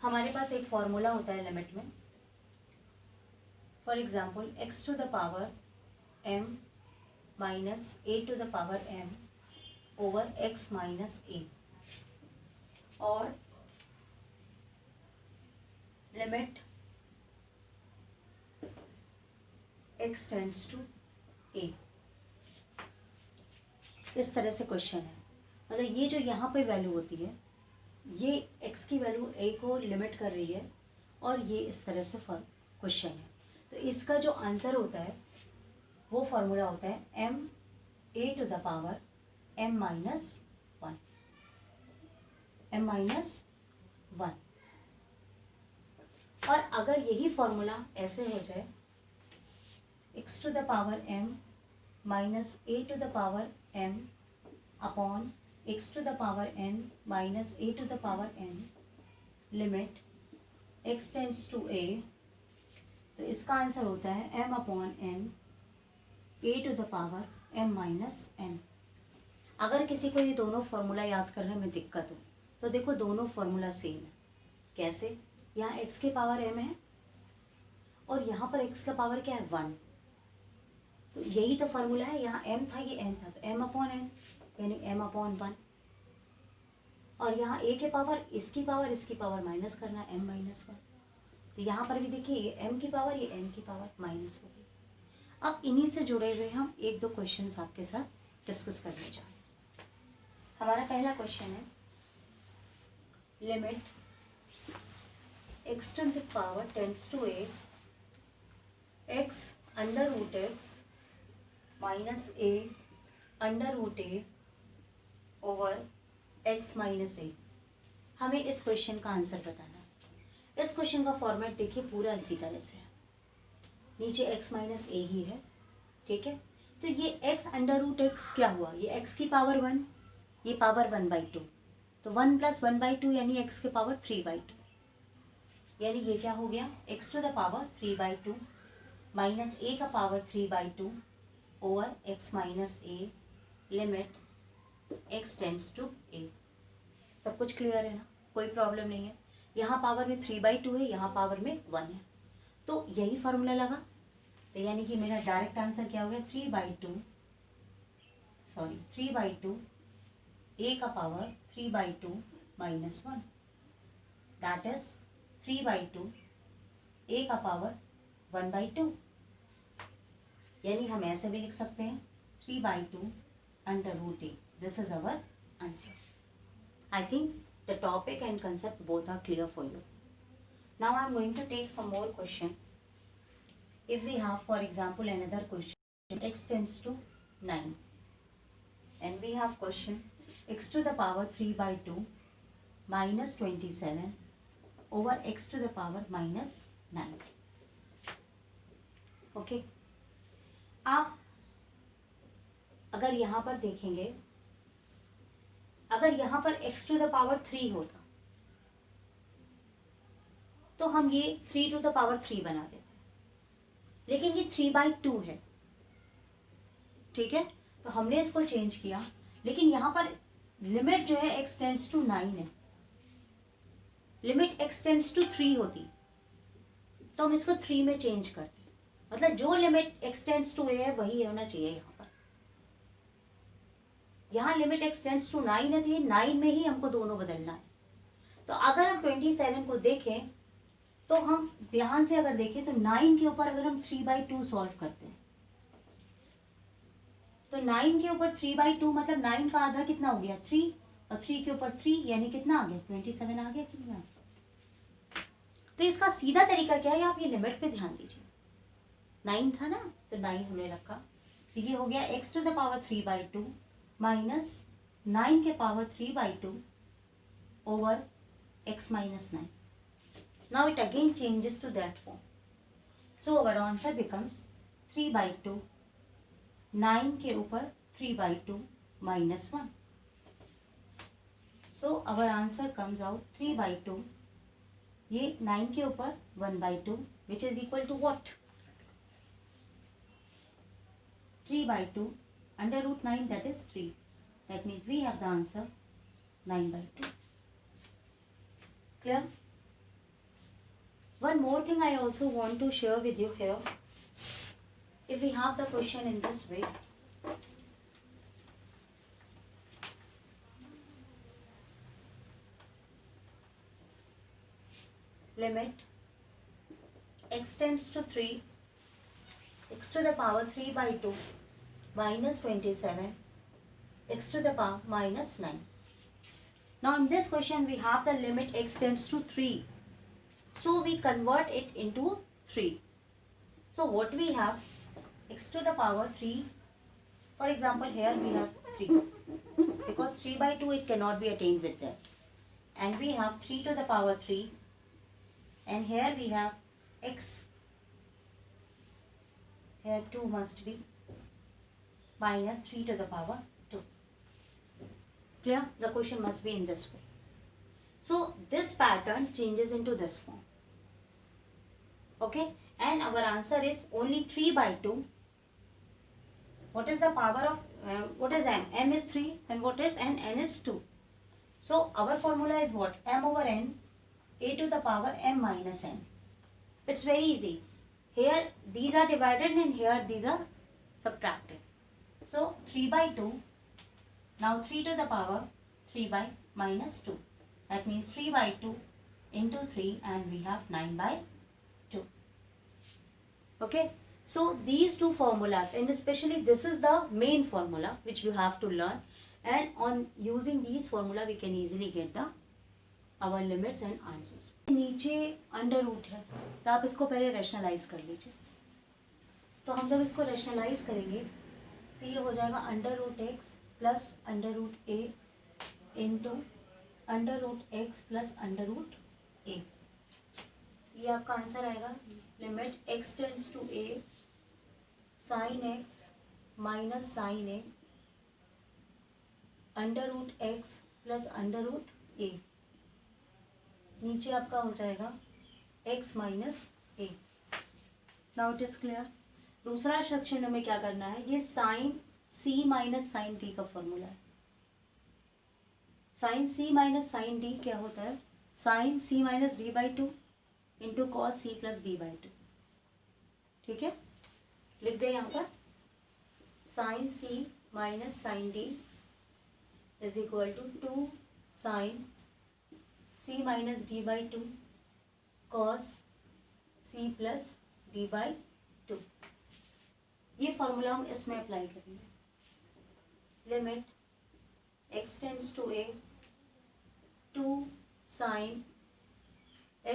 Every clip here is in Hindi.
हमारे पास एक फॉर्मूला होता है लिमिट में. For example x to the power m minus a to the power m over x minus a, और limit x tends to a. इस तरह से क्वेश्चन है. मतलब ये जो यहाँ पे वैल्यू होती है, ये x की वैल्यू a को लिमिट कर रही है, और ये इस तरह से क्वेश्चन है. तो इसका जो आंसर होता है वो फॉर्मूला होता है m a to the power m minus one, m minus one. और अगर यही फॉर्मूला ऐसे हो जाए x to the power m minus a to the power m upon x to the power n minus a to the power n, limit x tends to a, तो इसका आंसर होता है m upon n a to the power m minus n. अगर किसी को ये दोनों फॉर्मूला याद करने में दिक्कत हो तो देखो दोनों फॉर्मूला सेम है. कैसे? यहाँ x के पावर m है और यहाँ पर x का पावर क्या है 1. तो यही तो फॉर्मूला है. यहाँ m था, ये n था, तो m अपॉन n यानी m अपॉन 1. और यहाँ a के पावर, इसकी पावर माइनस करना है m माइनस 1. तो यहाँ पर भी देखिए ये m की पावर, ये n की पावर माइनस होगी. अब इन्हीं से जुड़े हुए हम एक दो क्वेश्चंस आपके साथ डिस्कस करने जा रहे हैं. हमारा पहला क्वेश्चन है limit x to the power tends to a x under root x minus a under root a over x minus a. हमें इस क्वेश्चन का आंसर बताना है. इस क्वेश्चन का फॉर्मेट देखिए पूरा इसी तरह से है. नीचे x माइनस a ही है, ठीक है. तो ये x अंडर रूट x क्या हुआ? ये x की पावर 1, ये पावर 1/2, तो 1 प्लस 1/2 यानी x के पावर 3/2, यानी ये क्या हो गया x to the power 3/2 minus a का power 3/2 over x minus a, limit x tends to a. सब कुछ क्लियर है ना? कोई प्रॉब्लम नहीं है. यहाँ पावर में 3/2 है, यहाँ पावर में 1 है, तो यही फार्मूला लगा. तो यानी कि मेरा डायरेक्ट आंसर क्या हो गया 3/2 a का power 3/2 minus 1, that is 3/2 a का पावर 1/2. यानी हम ऐसे भी लिख सकते हैं 3/2 under root a. This is our answer. I think the topic and concept both are clear for you. Now I am going to take some more question. If we have, for example, another question, x tends to 9, and we have question x to the power 3/2 minus 27 over x to the power minus 9. Okay. आप अगर यहाँ पर देखेंगे, अगर यहाँ पर x टू द पावर 3 होता तो हम ये 3 टू द पावर 3 बना देते, लेकिन ये 3/2 है, ठीक है. तो हमने इसको चेंज किया, लेकिन यहाँ पर लिमिट जो है x टेंड्स टू 9 है. लिमिट x टेंड्स टू 3 होती तो हम इसको 3 में चेंज करते. मतलब जो limit x tends to a है वही होना चाहिए यहाँ पर. यहाँ लिमिट x टेंड्स टू 9 है, तो ये 9 में ही हमको दोनों बदलना है. तो अगर हम 27 को देखें तो हम ध्यान से अगर देखें तो 9 के ऊपर अगर हम 3/2 सॉल्व करते हैं तो 9 के ऊपर 3/2 मतलब 9 का आधा कितना हो गया 3, और 3 के ऊपर 3 यानी कितना आ गया 27 आ गया कि नहीं. तो इसका सीधा तरीका क्या है, आप ये लिमिट पे ध्यान दीजिए. 9 था ना, तो 9 हमने रखा, तो ये हो गया x to the power 3/2 minus 9 के power 3/2 over x minus 9. Now it again changes to that form. So our answer becomes 3/2, 9 के ऊपर 3/2 minus 1. So our answer comes out 3/2, ये 9 के ऊपर 1/2 which is equal to what? 3/2 under root 9, that is 3. That means we have the answer 9/2. Clear? more thing I also want to share with you here. If we have the question in this way, limit x tends to 3, x to the power 3 by 2 minus 27, x to the power minus 9. Now in this question we have the limit x tends to 3. So we convert it into 3. So what we have, x to the power 3, for example here we have 3, because 3 by 2 it cannot be attained with that. And we have 3 to the power 3, and here we have x, here 2 must be, minus 3 to the power 2. Clear? The question must be in this way. So this pattern changes into this form. Okay? And our answer is only 3 by 2. What is the power of, what is m? M is 3, and what is n? N is 2. So our formula is what? M over n, a to the power m minus n. It's very easy. Here these are divided and here these are subtracted. So 3 by 2, now 3 to the power 3 by minus 2. That means 3 by 2 into 3, and we have 9 by 2. Okay. So these two formulas, and especially this is the main formula which you have to learn, and on using these formula we can easily get the our limits and answers. नीचे अंडर रूट है, तो आप इसको पहले रैशनलाइज कर लीजिए. तो हम जब इसको रैशनलाइज करेंगे तो ये हो जाएगा under root x plus under root a into under root x plus under root a. ये आपका आंसर आएगा. Limit x tends to a sine x minus sine a under root x plus under root a. नीचे आपका हो जाएगा x minus a. Now it is clear. दूसरा सेक्शन हमें क्या करना है, ये sine c minus sine D का फॉर्मूला है. Sine c minus sine D क्या होता है, sine c minus D by 2 into cos C plus D by 2. ठीक है, लिख दे यहाँ पर sine c minus sine D is equal to 2 sine c minus D by 2 cos c plus D by 2. ये फॉर्मूला हम इसमें अप्लाई करेंगे. Limit x tends to a 2 sine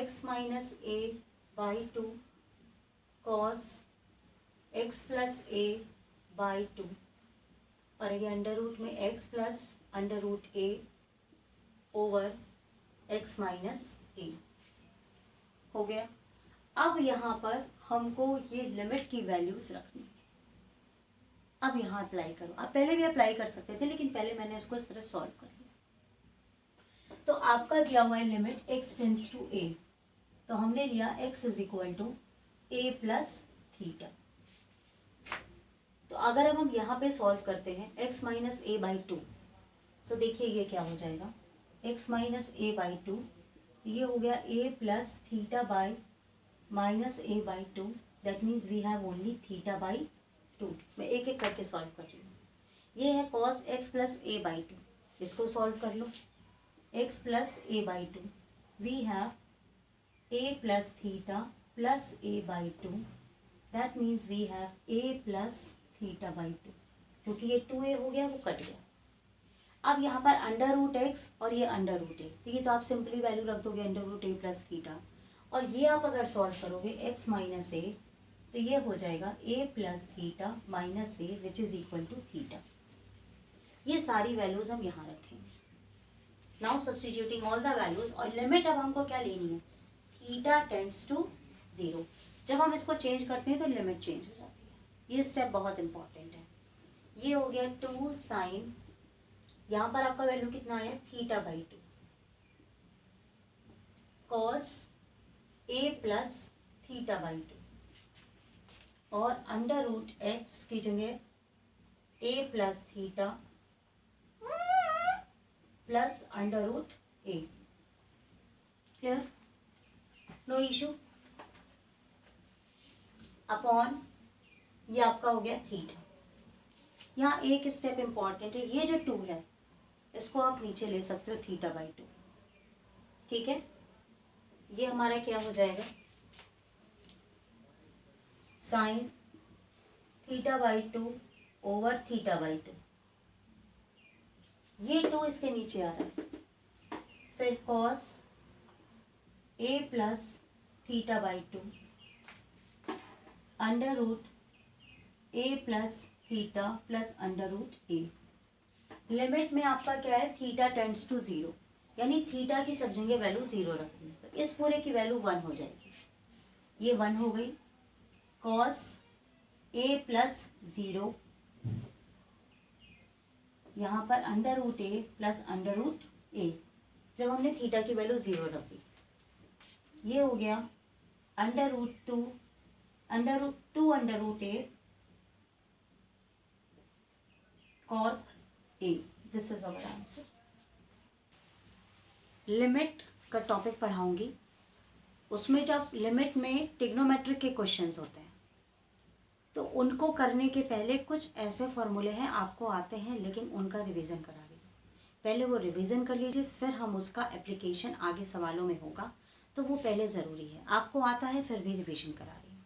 x minus a by 2 cos x plus a by 2, और ये अंडर रूट में x plus under root a over x minus a हो गया. अब यहाँ पर हमको ये लिमिट की वैल्यूज रखनी है. अब यहाँ अप्लाई करो. आप पहले भी अप्लाई कर सकते थे, लेकिन पहले मैंने इसको इस तरह सॉल्व कर लिया. तो आपका दिया हुआ है limit x tends to a, तो हमने लिया x is equal to a plus theta. तो अगर अब हम यहाँ पे सॉल्व करते हैं x माइनस a बाई 2, तो देखिए ये क्या हो जाएगा, x माइनस a बाई 2, ये हो गया a plus theta by minus a by 2. That means we have only theta by 2. मैं एक एक करके सॉल्व कर रही हूँ. ये है cos x plus a by 2, इसको सॉल्व कर लो. x plus a by 2, we have a plus theta plus a by 2. That means we have a plus theta by 2. क्योंकि ये 2a हो गया, वो कट गया. अब यहाँ पर अंडर रूट एक्स और ये अंडर रूट ए, तो ये तो आप सिंपली वैल्यू रख दोगे अंडर रूट ए प्लस थीटा. और ये आप अगर सॉल्व करोगे एक्स माइनस ए, तो ये हो जाएगा a plus theta minus a which is equal to theta. ये सारी वैल्यूज हम यहाँ रखेंगे. Now substituting all the values, और लिमिट अब हमको क्या लेनी है, थीटा टेंड्स टू 0. जब हम इसको चेंज करते हैं तो लिमिट चेंज हो जाती है. ये स्टेप बहुत इंपॉर्टेंट है. ये हो गया 2 साइन, यहाँ पर आपका वैल्यू कितना है, theta by 2, cos a plus theta by 2, और अंडर रूट एक्स की जगह a plus theta plus under root a. Clear, no issue. Upon ये आपका हो गया थीटा। यहाँ एक स्टेप इम्पॉर्टेंट है, ये जो 2 है इसको आप नीचे ले सकते हो θ/2, ठीक है। ये हमारा क्या हो जाएगा, साइन θ/2 ओवर θ/2, ये 2 इसके नीचे आ रहा है। फिर cos a plus θ/2 under root a plus theta plus under root a। Limit में आपका क्या है, थीटा टेंड्स टू 0, यानी थीटा की सब जगह वैल्यू 0 रखनी है, तो इस पूरे की वैल्यू 1 हो जाएगी। ये 1 हो गई। कॉस a प्लस 0, यहाँ पर under root a plus under root a, जब हमने थीटा की वैल्यू 0 रख दी। ये हो गया under root 2 under root a cos a। This is our answer. Limit का टॉपिक पढ़ाऊंगी, उसमें जब लिमिट में ट्रिग्नोमेट्रिक के क्वेश्चंस होते हैं तो उनको करने के पहले कुछ ऐसे फॉर्मूले हैं आपको आते हैं, लेकिन उनका रिवीजन करा लीजिए। पहले वो रिवीजन कर लीजिए, फिर हम उसका एप्लीकेशन आगे सवालों में होगा, तो वो पहले ज़रूरी है। आपको आता है फिर भी रिवीजन करा रही हूँ।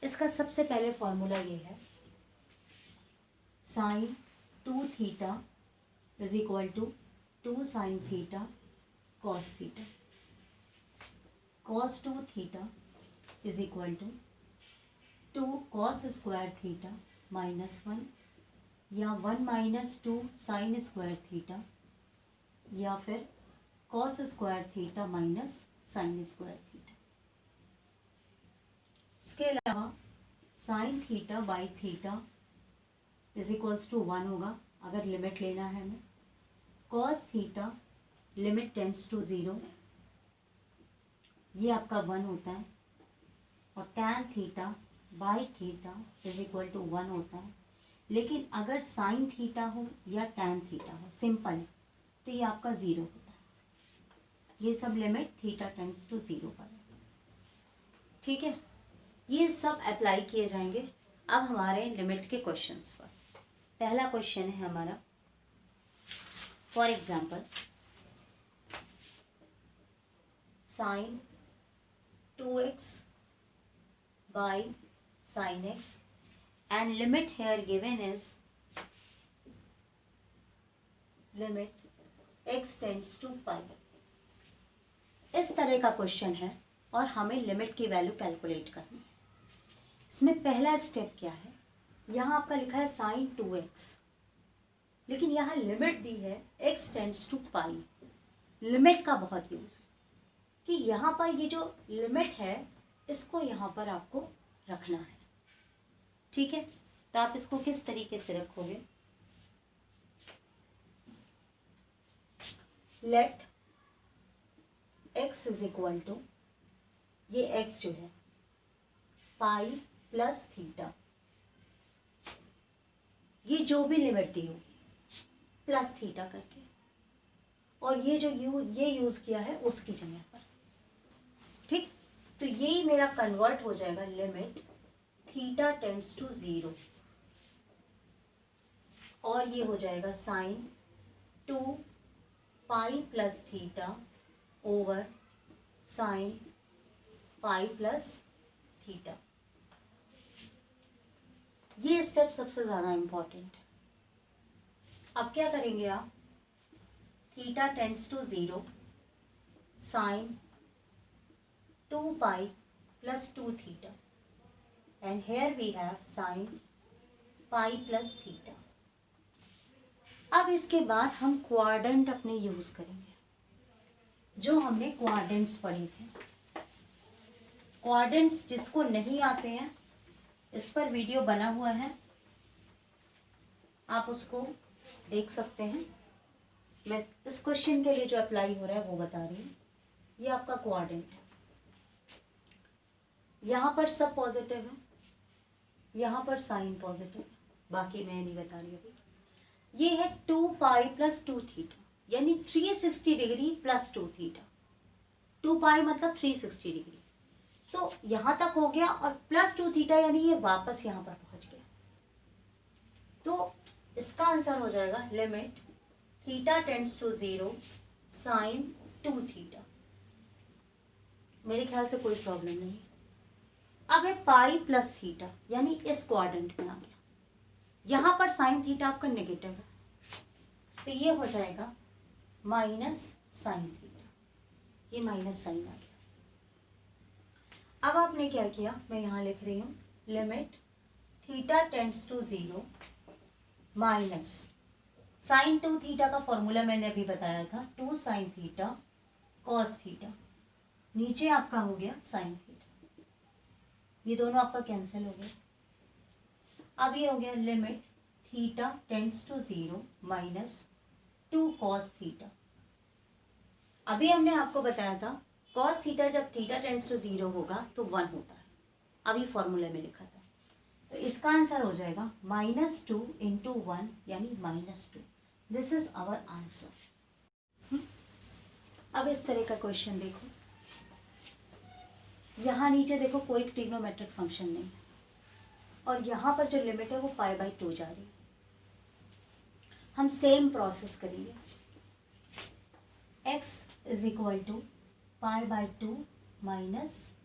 इसका सबसे पहले फॉर्मूला ये है, sine 2 theta is equal to 2 sine theta cos theta. Cos 2 theta is equal to 2 cos square theta minus 1, या 1 माइनस 2 साइन स्क्वायर थीटा, या फिर cos square theta minus sine square theta. इसके अलावा sine theta by theta is equals to 1 होगा अगर लिमिट लेना है हमें। Cos theta limit tends to 0, ये आपका 1 होता है। और tan theta by theta is equal to 1 होता है। लेकिन अगर साइन थीटा हो या टैन थीटा हो सिंपल, तो ये आपका 0 होता है। ये सब लिमिट थीटा टेंड्स टू 0 पर है, ठीक है। ये सब अप्लाई किए जाएंगे अब हमारे लिमिट के क्वेश्चंस पर। पहला क्वेश्चन है हमारा, for example sine 2x by sin x and limit here given is limit x tends to pi। इस तरह का क्वेश्चन है और हमें लिमिट की वैल्यू कैलकुलेट करनी है। इसमें पहला स्टेप क्या है, यहाँ आपका लिखा है साइन 2x, लेकिन यहाँ लिमिट दी है x tends to pi. Limit का बहुत यूज है कि यहाँ पर ये जो लिमिट है इसको यहाँ पर आपको रखना है, ठीक है। तो आप इसको किस तरीके से रखोगे, let x is equal to, ये x जो है पाई प्लस थीटा, ये जो भी लिमिट दी होगी प्लस थीटा करके, और ये जो ये यूज किया है उसकी जगह पर, ठीक। तो यही मेरा कन्वर्ट हो जाएगा लिमिट थीटा टेंड्स टू 0, और ये हो जाएगा sine 2 pi plus theta over sine pi plus theta. ये स्टेप सबसे ज़्यादा इम्पॉर्टेंट है। अब क्या करेंगे आप, theta tends to 0 sine 2 pi plus 2 theta and here we have sine pi plus theta. अब इसके बाद हम क्वाड्रेंट अपने यूज करेंगे, जो हमने क्वाड्रेंट्स पढ़े थे। क्वाड्रेंट्स जिसको नहीं आते हैं, इस पर वीडियो बना हुआ है, आप उसको देख सकते हैं। मैं इस क्वेश्चन के लिए जो अप्लाई हो रहा है वो बता रही हूँ। ये आपका क्वाड्रेंट है, यहाँ पर सब पॉजिटिव है, यहाँ पर साइन पॉजिटिव है, बाकी मैं नहीं बता रही अभी। ये है 2 पाई प्लस 2 थीटा, यानी 360 डिग्री प्लस 2 थीटा। 2 पाई मतलब 360 डिग्री, तो यहाँ तक हो गया और +2 थीटा यानी ये वापस यहाँ पर पहुँच गया। तो इसका आंसर हो जाएगा limit theta tends to 0 sine 2 theta. मेरे ख्याल से कोई प्रॉब्लम नहीं है। अब है पाई प्लस थीटा यानी इस क्वाड्रेंट में आ गया। यहाँ पर साइन थीटा आपका नेगेटिव है, तो ये हो जाएगा माइनस साइन थीटा। ये माइनस साइन आ गया। अब आपने क्या किया, मैं यहाँ लिख रही हूँ limit theta tends to 0 minus sine 2 theta का फॉर्मूला मैंने अभी बताया था 2 साइन थीटा कॉस थीटा। नीचे आपका हो गया साइन थीटा, ये दोनों आपका कैंसिल हो गया। अब ये हो गया limit theta tends to 0 minus 2 cos theta. अभी हमने आपको बताया था कॉस थीटा जब थीटा टेंड्स टू 0 होगा तो 1 होता है, अभी फॉर्मूले में लिखा था। तो इसका आंसर हो जाएगा -2 इंटू 1 यानी -2। This is our answer. अब इस तरह का क्वेश्चन देखो, यहाँ नीचे देखो कोई ट्रिग्नोमेट्रिक फंक्शन नहीं है और यहाँ पर जो लिमिट है वो π/2 जा रही है। हम सेम प्रोसेस करेंगे। x is equal to π/2 minus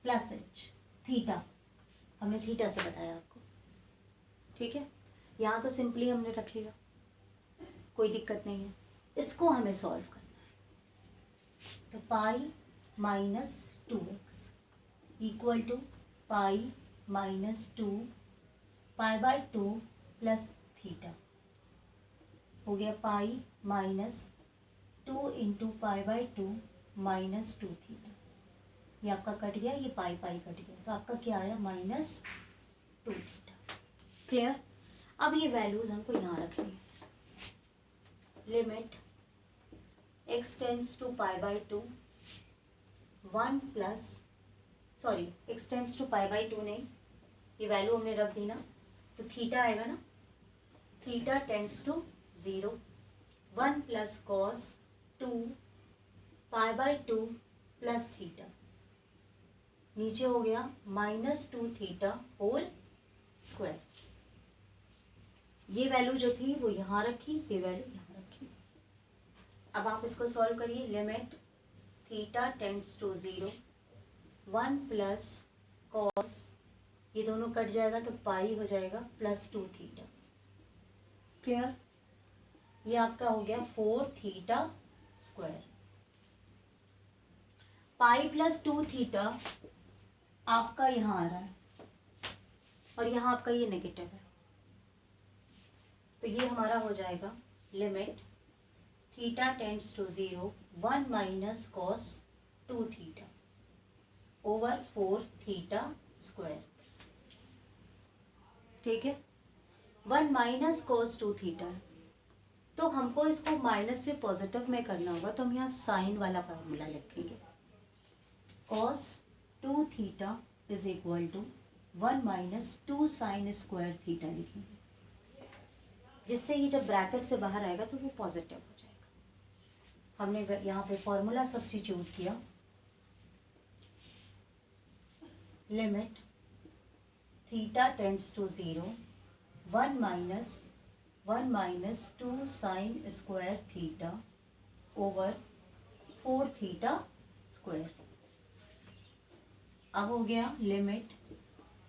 plus h theta. हमने थीटा से बताया आपको, ठीक है। यहाँ तो सिंपली हमने रख लिया, कोई दिक्कत नहीं है। इसको हमें सॉल्व करना है। तो pi minus 2x equal to pi minus 2 π/2 plus theta हो गया pi minus 2 into π/2 minus 2 theta. ये आपका कट गया, ये पाई पाई कट गया, तो आपका क्या आया -2 थीटा। क्लियर। अब ये वैल्यूज हमको यहाँ रखनी है। Limit x tends to π/2 1 plus x tends to π/2 नहीं, ये वैल्यू हमने रख दी ना, तो थीटा आएगा ना, theta tends to 0 1 plus cos 2 π/2 plus theta. नीचे हो गया -2 थीटा होल स्क्वायर। ये वैल्यू जो थी वो यहाँ रखी, ये वैल्यू यहाँ रखी। अब आप इसको सॉल्व करिए। Limit theta tends to 0 1 plus cos, ये दोनों कट जाएगा तो पाई हो जाएगा +2 थीटा। क्लियर। ये आपका हो गया 4 थीटा स्क्वायर। पाई +2 थीटा आपका यहाँ आ रहा है और यहाँ आपका ये नेगेटिव है, तो ये हमारा हो जाएगा limit theta tends to 0 1 minus cos 2 theta over 4 theta square. ठीक है, 1 माइनस कॉस 2 थीटा है, तो हमको इसको माइनस से पॉजिटिव में करना होगा, तो हम यहाँ साइन वाला फार्मूला लिखेंगे। Cos 2 theta is equal to 1 minus 2 sine square theta लिखेंगे, जिससे ये जब ब्रैकेट से बाहर आएगा तो वो पॉजिटिव हो जाएगा। हमने यहाँ पे फॉर्मूला सब्स्टिट्यूट किया। Limit theta tends to 0 1 minus 2 sine square theta over 4 theta square. अब हो गया limit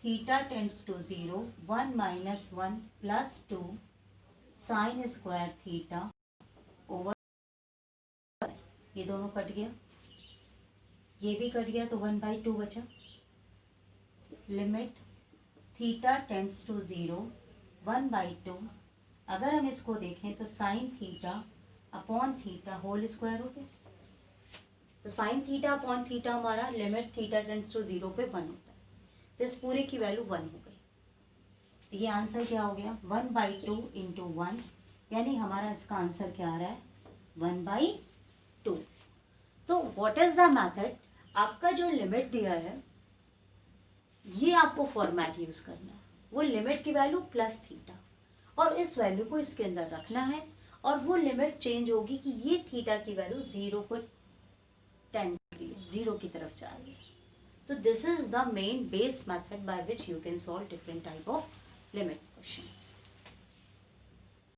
theta tends to 0 1 minus 1 plus 2 sine square theta over, ये दोनों कट गया, ये भी कट गया, तो 1/2 बचा। लिमिट थीटा टेंड्स टू 0 1/2, अगर हम इसको देखें तो sine theta upon theta whole square हो गया। तो साइन थीटा अपॉन थीटा हमारा लिमिट थीटा टेंड्स टू 0 पे 1 होता है, तो इस पूरे की वैल्यू 1 हो गई। तो ये आंसर क्या हो गया 1/2 इंटू 1, यानी हमारा इसका आंसर क्या आ रहा है 1/2। तो व्हाट इज द मेथड, आपका जो लिमिट दिया है ये आपको फॉर्मेट यूज करना है। वो लिमिट की वैल्यू प्लस थीटा और इस वैल्यू को इसके अंदर रखना है, और वो लिमिट चेंज होगी कि ये थीटा की वैल्यू 0 को टेंड 0 की तरफ जा रही है। तो तो this is the main base method by which you can solve different type of limit questions.